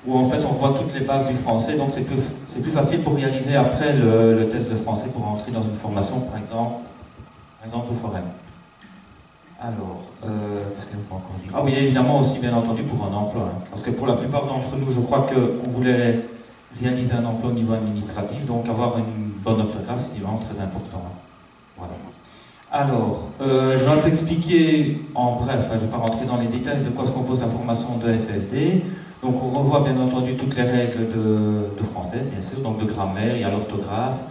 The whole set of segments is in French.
où en fait on voit toutes les bases du français, donc c'est plus facile pour réaliser après le test de français pour entrer dans une formation, par exemple au Forum. Alors, qu'est-ce qu'il faut encore dire? Ah oui, évidemment aussi, bien entendu, pour un emploi. Hein, parce que pour la plupart d'entre nous, je crois qu'on voulait réaliser un emploi au niveau administratif, donc avoir une bonne orthographe, c'est vraiment très important. Hein. Voilà. Alors, je vais un peu expliquer en bref, hein, je ne vais pas rentrer dans les détails de quoi se compose la formation de FFD. Donc on revoit bien entendu toutes les règles de français, bien sûr, donc de grammaire, il y a l'orthographe,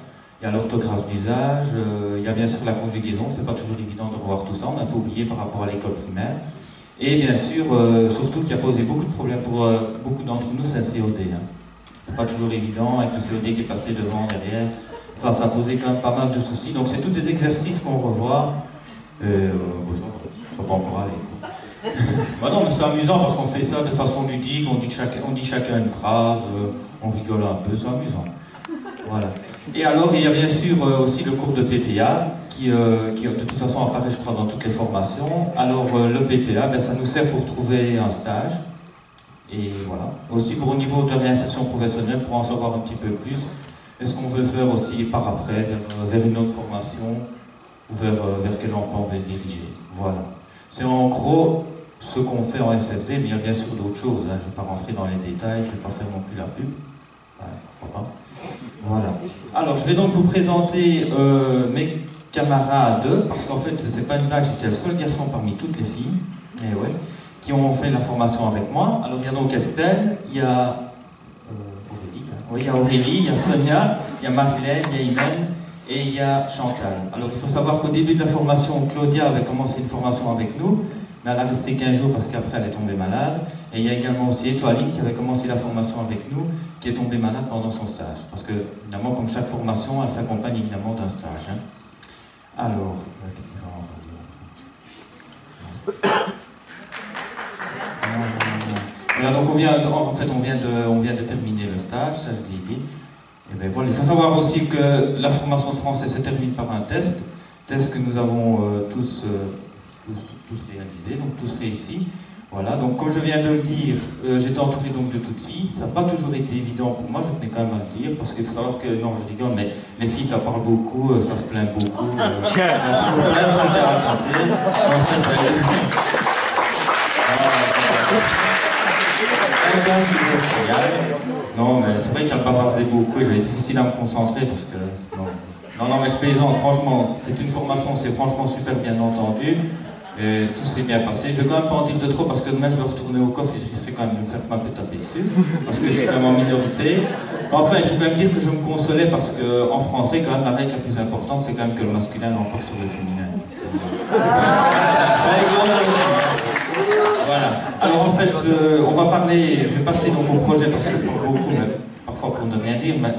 il y a l'orthographe d'usage, il y a bien sûr la conjugaison, c'est pas toujours évident de revoir tout ça, on a un peu oublié par rapport à l'école primaire. Et bien sûr, surtout qui a posé beaucoup de problèmes pour beaucoup d'entre nous, c'est le COD. Hein. C'est pas toujours évident, avec le COD qui est passé devant, derrière, ça a posé quand même pas mal de soucis. Donc c'est tous des exercices qu'on revoit, ça va pas encore aller. Bah non, mais c'est amusant parce qu'on fait ça de façon ludique, on dit chacun une phrase, on rigole un peu, c'est amusant. Voilà. Et alors, il y a bien sûr aussi le cours de PPA, qui de toute façon apparaît, je crois, dans toutes les formations. Alors, le PPA, ben, ça nous sert pour trouver un stage. Et voilà. Aussi pour au niveau de réinsertion professionnelle, pour en savoir un petit peu plus, est-ce qu'on veut faire aussi par après, vers une autre formation, ou vers quel emploi on veut se diriger. Voilà. C'est en gros ce qu'on fait en FFD, mais il y a bien sûr d'autres choses. Hein. Je ne vais pas rentrer dans les détails, je ne vais pas faire non plus la pub. Ouais, pourquoi pas. Voilà. Alors, je vais donc vous présenter mes camarades, parce qu'en fait, c'est pas une blague, j'étais le seul garçon parmi toutes les filles, et ouais, qui ont fait la formation avec moi. Alors, il y a donc Estelle, il y a il y a Aurélie, il y a Sonia, il y a Marilène, il y a Imen, et il y a Chantal. Alors, il faut savoir qu'au début de la formation, Claudia avait commencé une formation avec nous, mais elle a resté 15 jours parce qu'après elle est tombée malade. Et il y a également aussi Étoiline qui avait commencé la formation avec nous, qui est tombée malade pendant son stage. Parce que, évidemment, comme chaque formation, elle s'accompagne évidemment d'un stage. Hein. Alors, qu'est-ce qu'il faut en dire? Voilà, donc on vient de terminer le stage, ça je l'ai dit. Et bien voilà, il faut savoir aussi que la formation de français se termine par un test que nous avons tous réalisé, donc tous réussi. Voilà, donc comme je viens de le dire, j'étais entouré donc de toutes filles. Ça n'a pas toujours été évident pour moi, je tenais quand même à le dire, parce qu'il faut savoir que, non, je rigole, mais les filles ça parle beaucoup, ça se plaint beaucoup. Il y a toujours plein de trucs à raconter. Non, mais c'est vrai qu'elle bavardait beaucoup et j'avais difficile à me concentrer parce que. Non, mais je plaisante, franchement, c'est une formation, c'est franchement super bien entendu. Et tout s'est bien passé. Je vais quand même pas en dire de trop parce que demain je vais retourner au coffre et je risquerai quand même de me faire un peu taper dessus. Parce que je suis quand même en minorité. Enfin, il faut quand même dire que je me consolais parce qu'en français, quand même, la règle la plus importante, c'est quand même que le masculin l'emporte sur le féminin. Voilà. Alors en fait, on va parler, je vais passer donc au projet parce que je parle beaucoup, mais parfois pour ne rien dire, mais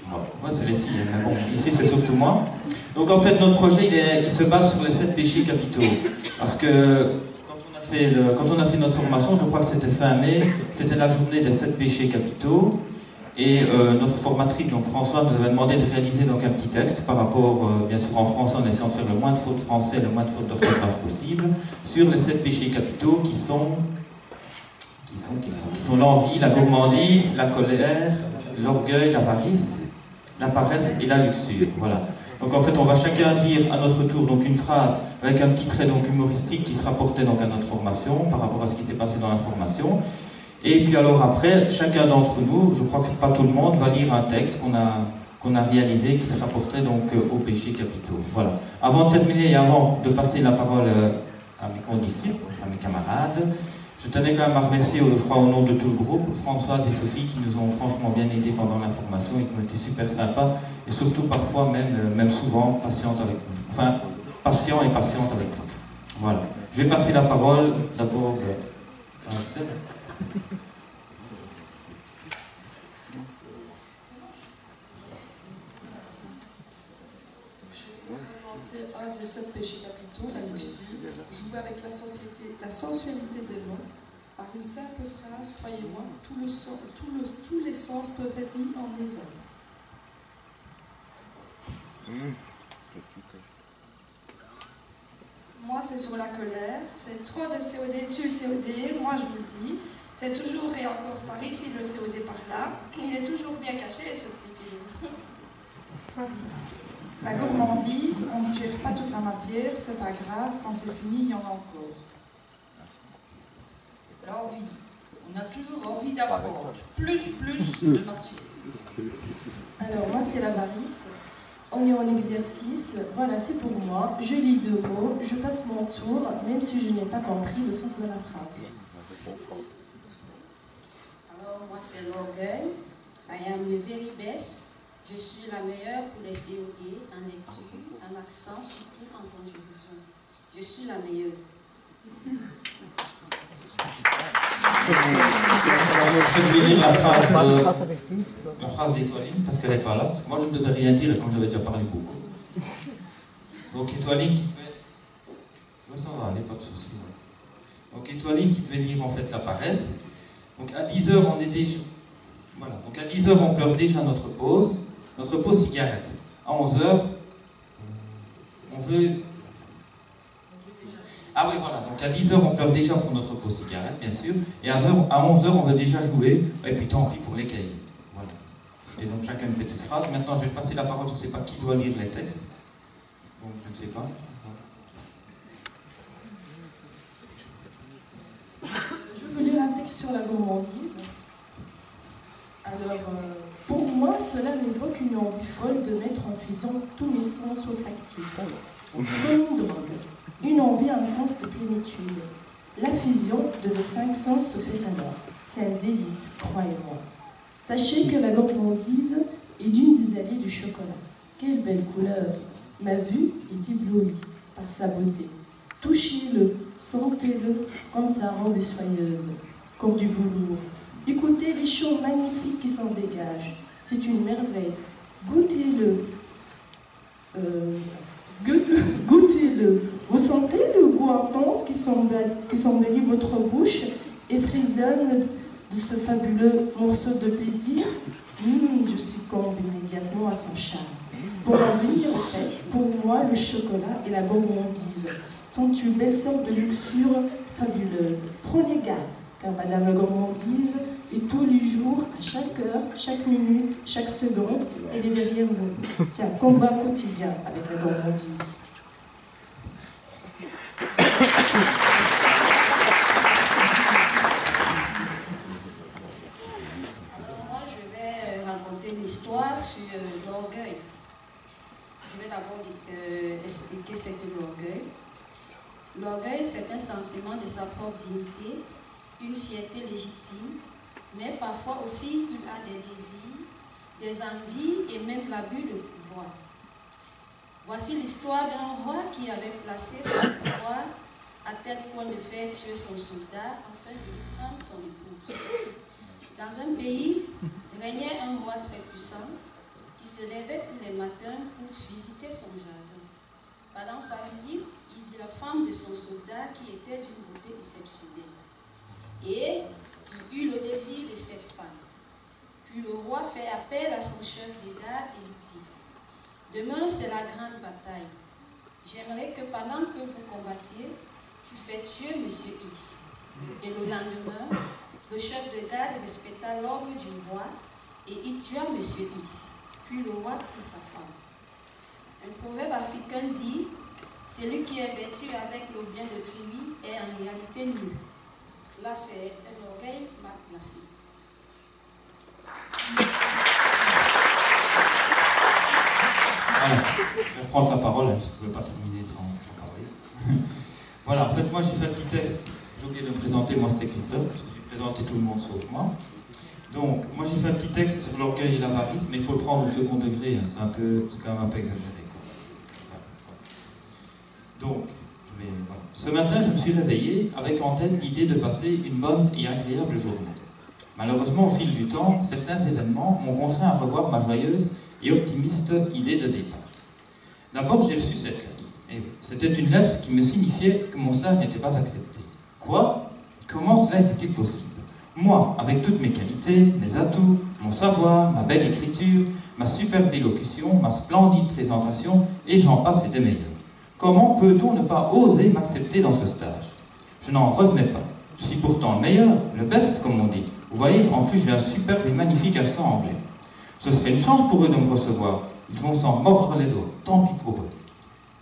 moi c'est les filles, mais bon, ici c'est surtout moi. Donc en fait notre projet il se base sur les 7 péchés capitaux. Parce que quand on a fait notre formation, je crois que c'était fin mai, c'était la journée des 7 péchés capitaux. Et notre formatrice, donc François, nous avait demandé de réaliser donc un petit texte par rapport, bien sûr en français, en essayant de faire le moins de fautes français, le moins de fautes d'orthographe possible, sur les 7 péchés capitaux qui sont l'envie, la gourmandise, la colère, l'orgueil, l'avarice, la paresse et la luxure. Voilà. Donc en fait, on va chacun dire à notre tour donc une phrase avec un petit trait donc humoristique qui sera porté donc à notre formation par rapport à ce qui s'est passé dans la formation. Et puis alors après, chacun d'entre nous, je crois que pas tout le monde, va lire un texte qu'on a réalisé qui sera porté donc aux péchés capitaux. Voilà. Avant de terminer et avant de passer la parole à mes condisciples, à mes camarades, je tenais quand même à remercier, je crois au nom de tout le groupe, Françoise et Sophie qui nous ont franchement bien aidés pendant la formation et qui ont été super sympas et surtout parfois même souvent patientes avec nous. Enfin, patients et patientes avec nous. Voilà. Je vais passer la parole d'abord à Estelle. Je vais vous présenter un des 7 péchés capitaux, la luxure. Jouer avec la sensualité des mots. Par une simple phrase, croyez-moi, tous les sens peuvent être mis en éveil. Moi, c'est sur la colère. C'est trop de COD, tue le COD. Moi, je vous le dis. C'est toujours et encore par ici le COD par là. Il est toujours bien caché, ce petit film. La gourmandise, on ne gère pas toute la matière, c'est pas grave, quand c'est fini, il y en a encore. L'envie. On a toujours envie d'apprendre. Plus de matière. Alors moi c'est l'avarice. On est en exercice, voilà c'est pour moi. Je lis 2 mots, je passe mon tour, même si je n'ai pas compris le sens de la phrase. Alors moi c'est l'orgueil. I am the very best. Je suis la meilleure pour les COD, en études, en accent, surtout en conjugaison. Je suis la meilleure. Je vais lire la phrase d'Étoiline, parce qu'elle n'est pas là, parce que moi je ne devais rien dire, et comme j'avais déjà parlé beaucoup. Donc Étoiline qui devait... Ouais, ça va aller, pas de souci. Ouais. Donc Étoiline qui devait lire en fait la paresse. Donc à 10h on est déjà... Voilà, donc à 10h on pleure déjà notre pause cigarette. À 11h, on veut... Ah oui, voilà, donc à 10h on pleure déjà pour notre pause cigarette, bien sûr, et à 11h on veut déjà jouer, et puis tant pis pour les cahiers. Voilà. C'était donc chacun une petite phrase. Maintenant je vais passer la parole, je ne sais pas qui doit lire les textes. Donc je ne sais pas. Je veux lire un texte sur la gourmandise. Alors, pour moi, cela m'évoque une envie folle de mettre en fusion tous mes sens olfactifs. C'est comme une drogue, une envie intense de plénitude. La fusion de mes 5 sens se fait alors. C'est un délice, croyez-moi. Sachez que la gourmandise est d'une des alliées du chocolat. Quelle belle couleur! Ma vue est éblouie par sa beauté. Touchez-le, sentez-le comme sa robe est soyeuse, comme du velours. Écoutez les chants magnifiques qui s'en dégagent. C'est une merveille. Goûtez-le. Goûtez-le. Vous sentez le goût intense qui s'embellit votre bouche et frissonne de ce fabuleux morceau de plaisir? Je succombe immédiatement à son charme. Pour en venir au fait, pour moi, le chocolat et la gourmandise sont une belle sorte de luxure fabuleuse. Prenez garde, car Madame la gourmandise est tous les jours, à chaque heure, chaque minute, chaque seconde, elle est derrière nous. C'est un combat quotidien avec la gourmandise. Alors moi je vais raconter une histoire sur l'orgueil. Je vais d'abord expliquer ce que l'orgueil. L'orgueil, c'est un sentiment de sa propre dignité, une fierté légitime, mais parfois aussi il a des désirs, des envies et même l'abus de pouvoir. Voici l'histoire d'un roi qui avait placé son pouvoir à tel point de faire tuer son soldat afin de lui prendre son épouse. Dans un pays régnait un roi très puissant qui se levait tous les matins pour visiter son jardin. Pendant sa visite, il vit la femme de son soldat qui était d'une beauté exceptionnelle. Et il eut le désir de cette femme. Puis le roi fait appel à son chef des gardes et lui dit: demain c'est la grande bataille. J'aimerais que pendant que vous combattiez, tu fais tuer M. X. Et le lendemain, le chef de garde respecta l'ordre du roi et il tua M. X. Puis le roi prit sa femme. Un proverbe africain dit: celui qui est vêtu avec le bien de lui est en réalité nu. Là, c'est un orgueil mal placé. Voilà, je vais prendre la parole, je ne pouvais pas terminer sans parler. Voilà, en fait, moi j'ai fait un petit texte, j'ai oublié de me présenter, moi c'était Christophe, parce que j'ai présenté tout le monde sauf moi. Donc, moi j'ai fait un petit texte sur l'orgueil et l'avarice, mais il faut le prendre au second degré, hein. C'est quand même un peu exagéré, quoi. Donc, voilà. Ce matin, je me suis réveillé avec en tête l'idée de passer une bonne et agréable journée. Malheureusement, au fil du temps, certains événements m'ont contraint à revoir ma joyeuse et optimiste idée de départ. D'abord, j'ai reçu cette lettre. Et oui, c'était une lettre qui me signifiait que mon stage n'était pas accepté. Quoi? Comment cela était-il possible? Moi, avec toutes mes qualités, mes atouts, mon savoir, ma belle écriture, ma superbe élocution, ma splendide présentation, et j'en passe et des meilleurs. Comment peut-on ne pas oser m'accepter dans ce stage? Je n'en revenais pas. Je suis pourtant le meilleur, le best, comme on dit. Vous voyez, en plus j'ai un superbe et magnifique accent anglais. Ce serait une chance pour eux de me recevoir. Ils vont s'en mordre les doigts, tant pis pour eux.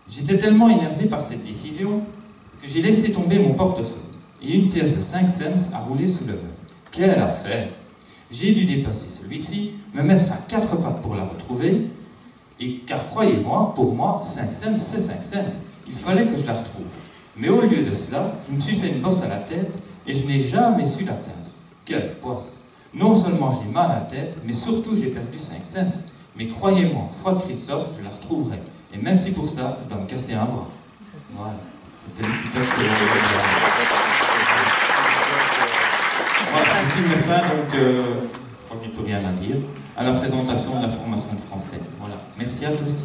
J'étais tellement énervé par cette décision que j'ai laissé tomber mon portefeuille. Et une pièce de 5 cents a roulé sous le meuble. Quelle affaire! J'ai dû dépasser celui-ci, me mettre à 4 pattes pour la retrouver, et car croyez-moi, pour moi, 5 cents, c'est 5 cents. Il fallait que je la retrouve. Mais au lieu de cela, je me suis fait une bosse à la tête, et je n'ai jamais su l'atteindre. Quelle poisse! Non seulement j'ai mal à la tête, mais surtout j'ai perdu 5 cents. Mais croyez-moi, foi de Christophe, je la retrouverai. Et même si pour ça, je dois me casser un bras. Voilà. C'était le petit texte que voilà, ici me fin, donc, je n'ai plus rien à dire, à la présentation de la formation de français. Voilà. Merci à tous.